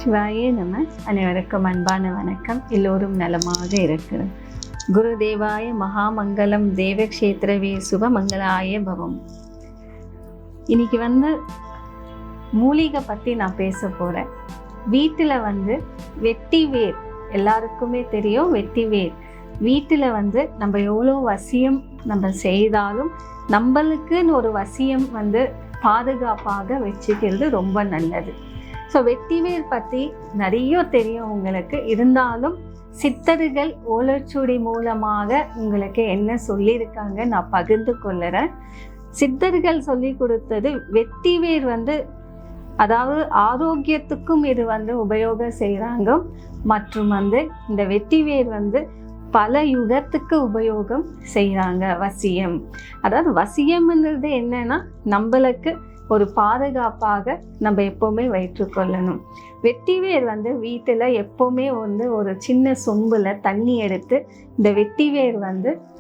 சிவாயே நம. அனைவருக்கும் அன்பான வணக்கம். எல்லோரும் நலமாக இருக்கிறோம். குருதேவாய மகாமங்கலம் தேவக்ஷேத்திரவே சுபமங்களாய பவம். இன்னைக்கு மூலிகை பற்றி நான் பேச போகிறேன். வீட்டில் வெட்டி வேர் எல்லாருக்குமே தெரியும். வெட்டி வேர் வீட்டில் நம்ம எவ்வளோ வசியம் நம்ம செய்தாலும் நம்மளுக்குன்னு ஒரு வசியம் பாதுகாப்பாக வச்சுக்கிறது ரொம்ப நல்லது. ஸோ வெட்டிவேர் பற்றி நிறைய தெரியும் உங்களுக்கு. இருந்தாலும் சித்தர்கள் ஓலைச்சுவடி மூலமாக உங்களுக்கு என்ன சொல்லியிருக்காங்க நான் பகிர்ந்து கொள்ளுறேன். சித்தர்கள் சொல்லி கொடுத்தது வெட்டிவேர் அதாவது ஆரோக்கியத்துக்கும் இது உபயோகம் செய்கிறாங்க. மற்றும் இந்த வெட்டிவேர் பல யுகத்துக்கு உபயோகம் செய்கிறாங்க. வசியம், அதாவது வசியம்ன்றது என்னன்னா நம்மளுக்கு ஒரு பாதுகாப்பாக நம்ம எப்போவுமே வைத்துக்கொள்ளணும். வெட்டிவேர் வீட்டில் எப்போவுமே ஒரு சின்ன சொம்பில் தண்ணி எடுத்து இந்த வெட்டிவேர்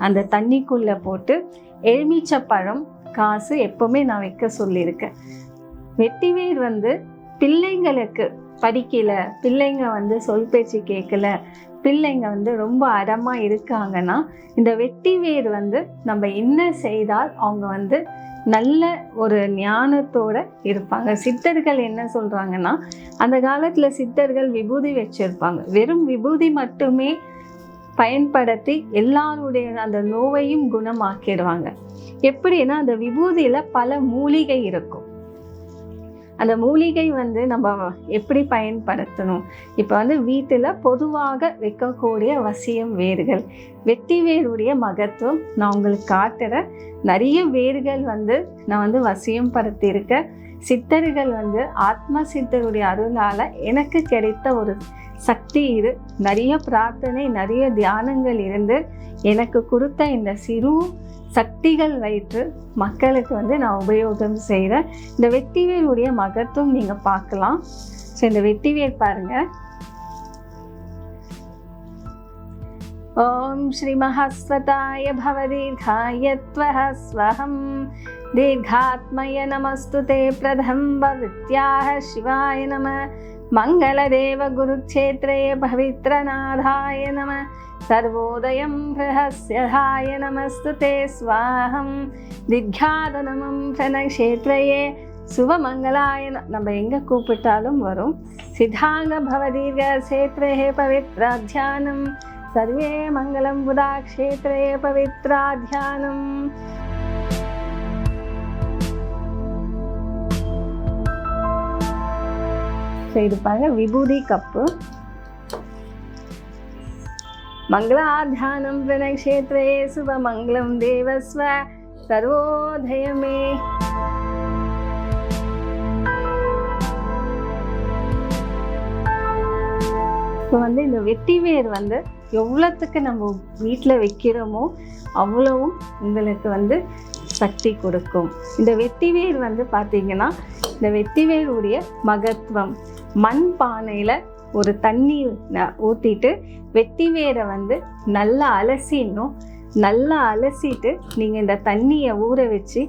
அந்த தண்ணிக்குள்ளே போட்டு எலுமிச்சப்பழம் காசு எப்போவுமே நான் வைக்க சொல்லியிருக்கேன். வெட்டிவேர் பிள்ளைங்களுக்கு படிக்கல, பிள்ளைங்க சொல் பேச்சு கேட்கல, பிள்ளைங்க ரொம்ப அடமாக இருக்காங்கன்னா இந்த வெட்டிவேர் நம்ம என்ன செய்தால் அவங்க நல்ல ஒரு ஞானத்தோடு இருப்பாங்க. சித்தர்கள் என்ன சொல்கிறாங்கன்னா, அந்த காலத்தில் சித்தர்கள் விபூதி வச்சுருப்பாங்க. வெறும் விபூதி மட்டுமே பயன்படுத்தி எல்லாருடைய அந்த நோவையும் குணமாக்கிடுவாங்க. எப்படின்னா அந்த விபூதியில் பல மூலிகை இருக்கும். அந்த மூலிகை நம்ம எப்படி பயன்படுத்தணும்? இப்போ வீட்டில் பொதுவாக வைக்கக்கூடிய வசியம் வேர்கள், வெட்டி வேருடைய மகத்துவம் நான் உங்களுக்கு காட்டுறேன். நிறைய வேர்கள் நான் வசியம் படுத்தியிருக்கேன். சித்தர்கள் ஆத்ம சித்தருடைய அருளால் எனக்கு கிடைத்த ஒரு சக்தி இது. நிறைய பிரார்த்தனை, நிறைய தியானங்கள் இருந்து எனக்கு கொடுத்த இந்த சிறு சக்திகள் வைத்து மக்களுக்கு நான் உபயோகம் செய்கிறேன். இந்த வெட்டிவேருடைய மகத்துவம் நீங்கள் பார்க்கலாம். ஸோ இந்த வெட்டிவேர் பாருங்கள். ஓம் ஸ்ரீ மஹஸ்வதாய பவதீர்காய த்வஹ ஸ்வஹம் தீர்காத்மய நமஸ்துதே பிரதம்ப வித்யாஹ சிவாய நம மங்களதேவ குருக்ஷேத்ரே பவித்ரநாதாய நம சர்வோதயம் பிரஹஸ்யஹாய நமஸ்துதே ஸ்வாஹம் திக்யாதனமம் பிரணக்ஷேத்ரயே சுபமங்களாய. நம்ம எங்கே கூப்பிட்டாலும் வரும். சித்தாங்க பவதீர்க சேத்ரே பவித்ராத்யானம் சர்வே மங்களம் புதா க்ஷேத்ரே பவித்ராத்யானம். இது பாருங்க, விபூதி கப்பு. மங்களாத்யானம் பிரணக்ஷேத்ரே சுபமங்கலம் தேவஸ்வ சர்வோதயமே. இப்போ இந்த வெட்டிவேர் எவ்வளோத்துக்கு நம்ம வீட்டில் வைக்கிறோமோ அவ்வளவும் உங்களுக்கு சக்தி கொடுக்கும். இந்த வெட்டிவேர் பார்த்தீங்கன்னா, இந்த வெட்டிவேருடைய மகத்துவம், மண் பானையில் ஒரு தண்ணி ஊற்றிட்டு வெட்டிவேரை நல்லா அலசிடணும். நல்லா அலசிட்டு நீங்கள் இந்த தண்ணியை ஊற வச்சு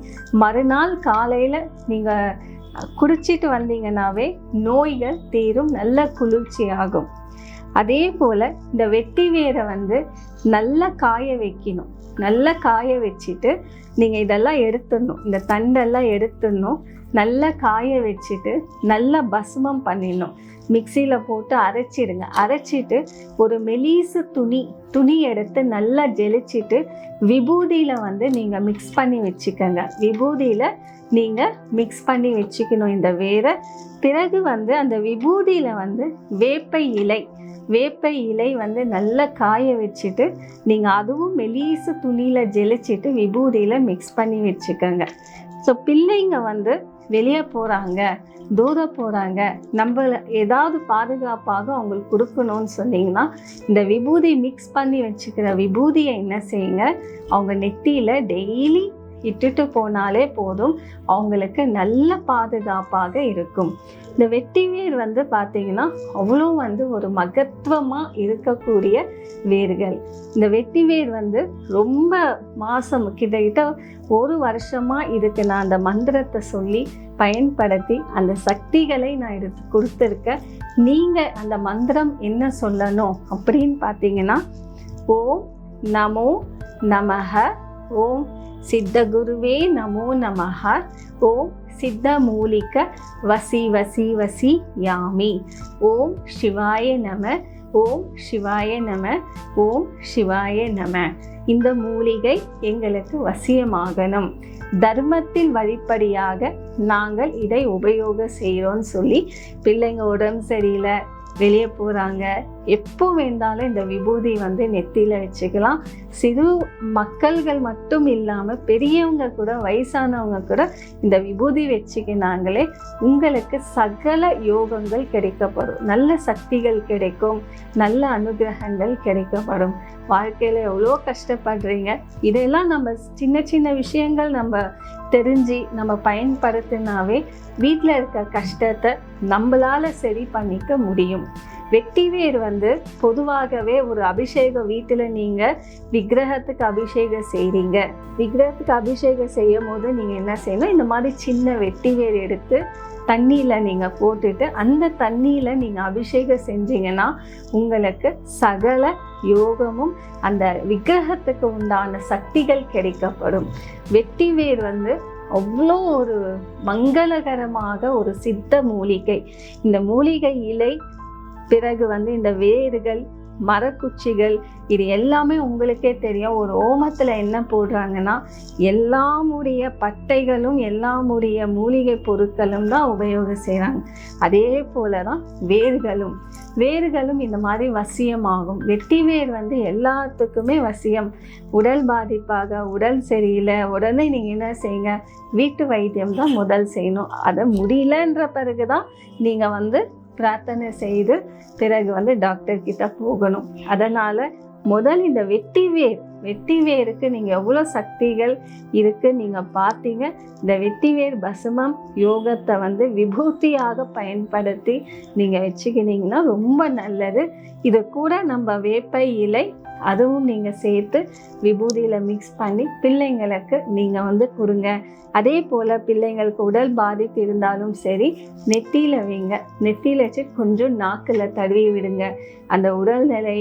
மறுநாள் காலையில் நீங்கள் குடிச்சிட்டு வந்தீங்கன்னாவே நோய்கள் தீரும், நல்ல குளிர்ச்சி ஆகும். அதே போல் இந்த வெட்டிவேரை நல்லா காய வைக்கணும். நல்லா காய வச்சுட்டு நீங்கள் இதெல்லாம் எடுத்துடணும், இந்த தண்டெல்லாம் எடுத்துடணும். நல்லா காய வச்சுட்டு நல்லா பஸ்மம் பண்ணிடணும். மிக்சியில் போட்டு அரைச்சிடுங்க. அரைச்சிட்டு ஒரு மெலிசு துணி எடுத்து நல்லா ஜெலிச்சிட்டு விபூதியில் நீங்கள் மிக்ஸ் பண்ணி வச்சுக்கோங்க. விபூதியில் நீங்கள் மிக்ஸ் பண்ணி வச்சுக்கணும் இந்த வேரை. பிறகு அந்த விபூதியில் வேப்ப இலை நல்லா காய வச்சுட்டு நீங்கள் அதுவும் மெலிசு துணியில் ஜெலிச்சிட்டு விபூதியில் மிக்ஸ் பண்ணி வச்சுக்கோங்க. ஸோ பிள்ளைங்க வெளியே போகிறாங்க, தூரம் போகிறாங்க, நம்ம ஏதாவது பாதுகாப்பாக அவங்களுக்கு கொடுக்கணும்னு சொன்னீங்கன்னா இந்த விபூதி மிக்ஸ் பண்ணி வச்சுக்கிற விபூதியை என்ன செய்யுங்க, அவங்க நெத்தியில் டெய்லி இட்டுட்டு போனாலே போதும், அவங்களுக்கு நல்ல பாதுகாப்பாக இருக்கும். இந்த வெட்டிவேர் வந்து பார்த்தீங்கன்னா அவ்வளோ வந்து ஒரு மகத்துவமாக இருக்கக்கூடிய வேர்கள். இந்த வெட்டிவேர் வந்து ரொம்ப மாதம் கிட்டத்தட்ட ஒரு வருஷமாக இதுக்கு நான் அந்த மந்திரத்தை சொல்லி பயன்படுத்தி அந்த சக்திகளை நான் எடுத்து கொடுத்துருக்கேன். நீங்கள் அந்த மந்திரம் என்ன சொல்லணும் அப்படின்னு பார்த்தீங்கன்னா, ஓம் நமோ நமஹ, ஓம் சித்தகுருவே நமோ நமஹ, ஓம் சித்த மூலிக வசி வசி வசி யாமி, ஓம் சிவாய நம, ஓம் சிவாய நம, ஓம் சிவாய நம. இந்த மூலிகை எங்களுக்கு வசியமாகணும், தர்மத்தின் வழிப்படியாக நாங்கள் இதை உபயோகம் செய்கிறோன்னு சொல்லி பிள்ளைங்க உடம்பு சரியில்லை, வெளியே போகிறாங்க, எப்போ வேண்டாலும் இந்த விபூதி வந்து நெத்தியில் வச்சுக்கலாம். சிறு மக்கள்கள் மட்டும் இல்லாமல் பெரியவங்க கூட, வயசானவங்க கூட இந்த விபூதி வச்சுக்கினாங்களே உங்களுக்கு சகல யோகங்கள் கிடைக்கப்படும், நல்ல சக்திகள் கிடைக்கும், நல்ல அனுகிரகங்கள் கிடைக்கப்படும். வாழ்க்கையில் எவ்வளோ கஷ்டப்படுறீங்க, இதெல்லாம் நம்ம சின்ன சின்ன விஷயங்கள் நம்ம தெரிஞ்சு நம்ம பயன்படுத்தினாவே வீட்டில் இருக்க கஷ்டத்தை நம்மளால் சரி பண்ணிக்க முடியும். வெட்டிவேர் வந்து பொதுவாகவே ஒரு அபிஷேகம், வீட்டில் நீங்கள் விக்கிரகத்துக்கு அபிஷேகம் செய்கிறீங்க, விக்கிரகத்துக்கு அபிஷேகம் செய்யும் போது நீங்கள் என்ன செய்யணும், இந்த மாதிரி சின்ன வெட்டிவேர் எடுத்து தண்ணியில் நீங்கள் போட்டுட்டு அந்த தண்ணியில் நீங்கள் அபிஷேகம் செஞ்சீங்கன்னா உங்களுக்கு சகல யோகமும் அந்த விக்கிரகத்துக்கு உண்டான சக்திகள் கிடைக்கப்படும். வெட்டிவேர் வந்து அவ்வளோ ஒரு மங்களகரமாக ஒரு சித்த மூலிகை. இந்த மூலிகை இலை, பிறகு வந்து இந்த வேர்கள், மரக்குச்சிகள், இது எல்லாமே உங்களுக்கே தெரியும். ஒரு ஓமத்தில் என்ன போடுறாங்கன்னா எல்லாமுடைய பட்டைகளும் எல்லாமுடைய மூலிகை பொருட்களும் தான் உபயோகம் செய்கிறாங்க. அதே போல தான் வேர்களும் இந்த மாதிரி வசியமாகும். வெட்டிவேர் வந்து எல்லாத்துக்குமே வசியம். உடல் பாதிப்பாக, உடல் சரியில்லை, உடனே நீங்கள் என்ன செய்யுங்க, வீட்டு வைத்தியம் தான் முதல் செய்யணும். அதை முடியலன்ற பிறகு தான் நீங்கள் வந்து பிரார்த்தனை செய்து பிறகு வந்து டாக்டர் கிட்ட போகணும். அதனால் முதல் இந்த வெட்டிவேருக்கு நீங்கள் எவ்வளோ சக்திகள் இருக்குது நீங்கள் பார்த்தீங்க. இந்த வெட்டிவேர் பசுமம் யோகத்தை வந்து விபூதியாக பயன்படுத்தி நீங்கள் வச்சுக்கினீங்கன்னா ரொம்ப நல்லது. இது கூட நம்ம வேப்ப இலை அதுவும் நீங்கள் சேர்த்து விபூதியில் மிக்ஸ் பண்ணி பிள்ளைங்களுக்கு நீங்கள் வந்து கொடுங்க. அதே போல் பிள்ளைங்களுக்கு உடல் பாதிப்பு இருந்தாலும் சரி, நெத்தியில் வைங்க, நெத்தியில் வச்சு கொஞ்சம் நாக்கில் தடவி விடுங்க. அந்த உடல்நிலை,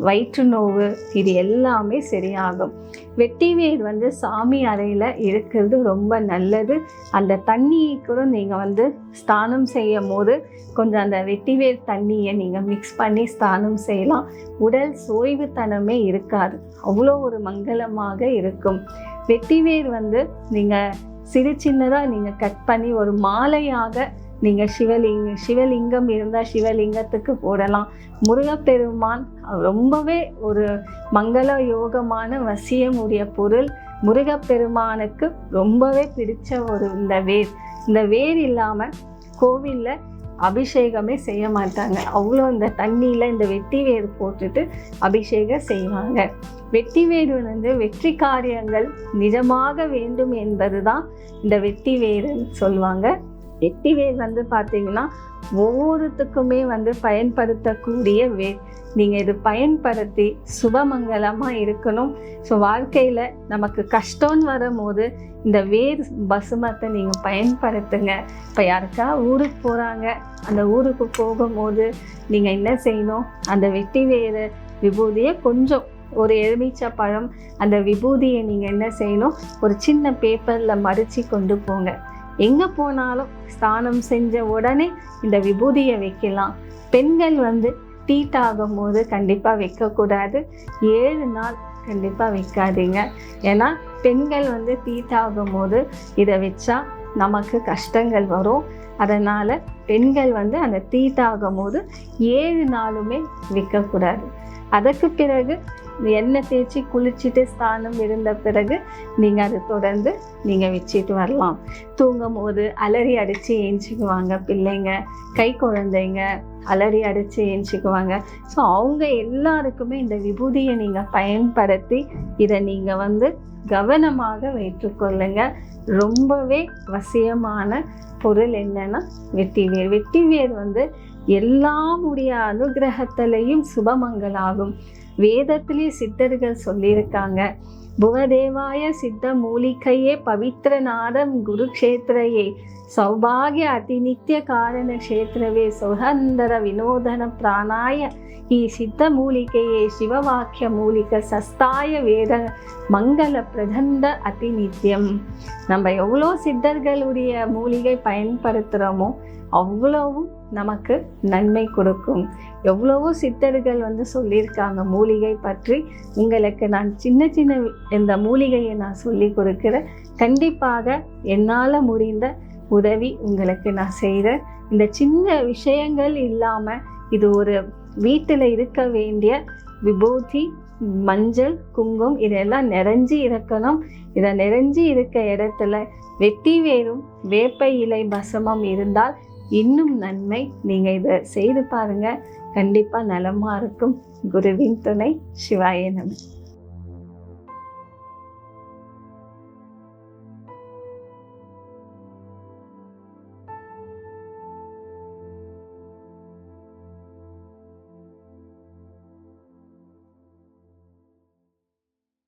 வயிற்று நோவு, இது எல்லாமே சரியாகும். வெட்டிவேர் வந்து சாமி அறையில் இருக்கிறது ரொம்ப நல்லது. அந்த தண்ணியை கூட நீங்கள் வந்து ஸ்நானம் செய்யும் போது கொஞ்சம் அந்த வெட்டிவேர் தண்ணியை நீங்கள் மிக்ஸ் பண்ணி ஸ்நானம் செய்யலாம். உடல் சோய்வுத்தனமே இருக்காது, அவ்வளோ ஒரு மங்களமாக இருக்கும். வெட்டிவேர் வந்து நீங்கள் சிறு சின்னதாக நீங்கள் கட் பண்ணி ஒரு மாலையாக நீங்கள் சிவலிங்கம் இருந்தால் சிவலிங்கத்துக்கு போடலாம். முருகப்பெருமான் ரொம்பவே ஒரு மங்கள யோகமான வசியம் உடைய பொருள். முருகப்பெருமானுக்கு ரொம்பவே பிடிச்ச ஒரு இந்த வேர் இல்லாமல் கோவிலில் அபிஷேகமே செய்ய மாட்டாங்க. அவ்வளோ இந்த தண்ணியில் இந்த வெட்டிவேர் போட்டுட்டு அபிஷேகம் செய்வாங்க. வெட்டிவேர் வந்து வெற்றி காரியங்கள் நிஜமாக வேண்டும் என்பது தான் இந்த வெட்டிவேர்ன்னு சொல்லுவாங்க. வெட்டிவேர் வந்து பார்த்தீங்கன்னா ஒவ்வொருத்துக்குமே வந்து பயன்படுத்தக்கூடிய வேர். நீங்கள் இது பயன்படுத்தி சுபமங்கலமாக இருக்கணும். ஸோ வாழ்க்கையில் நமக்கு கஷ்டம்னு வரும்போது இந்த வேர் பசுமத்தை நீங்கள் பயன்படுத்துங்க. இப்போ யாருக்கா ஊருக்கு போகிறாங்க, அந்த ஊருக்கு போகும்போது நீங்கள் என்ன செய்யணும், அந்த வெட்டிவேர் விபூதியை கொஞ்சம் ஒரு எலுமிச்சை பழம் அந்த விபூதியை நீங்கள் என்ன செய்யணும், ஒரு சின்ன பேப்பரில் மடித்து கொண்டு போங்க. எங்கே போனாலும் ஸ்நானம் செஞ்ச உடனே இந்த விபூதியை வைக்கலாம். பெண்கள் வந்து தீட்டாகும் போது கண்டிப்பாக வைக்கக்கூடாது. 7 நாள் கண்டிப்பாக வைக்காதீங்க. ஏன்னா பெண்கள் வந்து தீட்டாகும் போது இதை வச்சா நமக்கு கஷ்டங்கள் வரும். அதனால் பெண்கள் வந்து அந்த தீட்டாகும் போது 7 நாளுமே வைக்கக்கூடாது. அதற்கு பிறகு எண்ணெய் தேய்ச்சி குளிச்சுட்டு ஸ்நானம் இருந்த பிறகு நீங்கள் அதை தொடர்ந்து நீங்கள் வச்சுட்டு வரலாம். தூங்கும் போது அலறி அடித்து ஏஞ்சிக்குவாங்க பிள்ளைங்க, கை குழந்தைங்க அலறி அடித்து ஏஞ்சிக்குவாங்க. ஸோ அவங்க எல்லாருக்குமே இந்த விபூதியை நீங்கள் பயன்படுத்தி இதை நீங்கள் கவனமாக வைத்துக்கொள்ளுங்க. ரொம்பவே வசியமான பொருள் என்னன்னா வெட்டிவேர். வெட்டிவேர் எல்லாமுடைய அனுகிரகத்திலையும் சுபமங்களாகும். வேதத்திலே சித்தர்கள் சொல்லியிருக்காங்க, புவதேவாய சித்த மூலிகையே பவித்ரநாதம் குருக்ஷேத்ரையே சௌபாகிய அதிநித்திய காரண க்ஷேத்ரவே சுகந்தர வினோதன பிராணாய ಈ ಸಿದ್ಧ ಮೂಲಿಕೆಯೇ ಶಿವವಾಕ್ಯ ಮೂಲಿಕ சஸ்தாய வேத மங்கள பிரதந்த அதிநித்தியம். நம்ம எவ்வளோ சித்தர்களுடைய மூலிகை பயன்படுத்துகிறோமோ அவ்வளவும் நமக்கு நன்மை கொடுக்கும். எவ்வளவோ சித்தர்கள் சொல்லியிருக்காங்க மூலிகை பற்றி. உங்களுக்கு நான் சின்ன சின்ன இந்த மூலிகையை நான் சொல்லி கொடுக்குறேன். கண்டிப்பாக என்னால் முடிந்த உதவி உங்களுக்கு நான் செய்கிறேன். இந்த சின்ன விஷயங்கள் இல்லாமல் இது ஒரு வீட்டில் இருக்க வேண்டிய விபூதி, மஞ்சள், குங்குமம் இதெல்லாம் நிறைஞ்சி இருக்கணும். இதை நிறைஞ்சி இருக்க இடத்துல வெட்டிவேரும் வேப்ப இலை பசமம் இருந்தால் இன்னும் நன்மை. நீங்கள் இதை செய்து பாருங்கள், கண்டிப்பாக நலமாக இருக்கும். குருவின் துணை. சிவாய நம.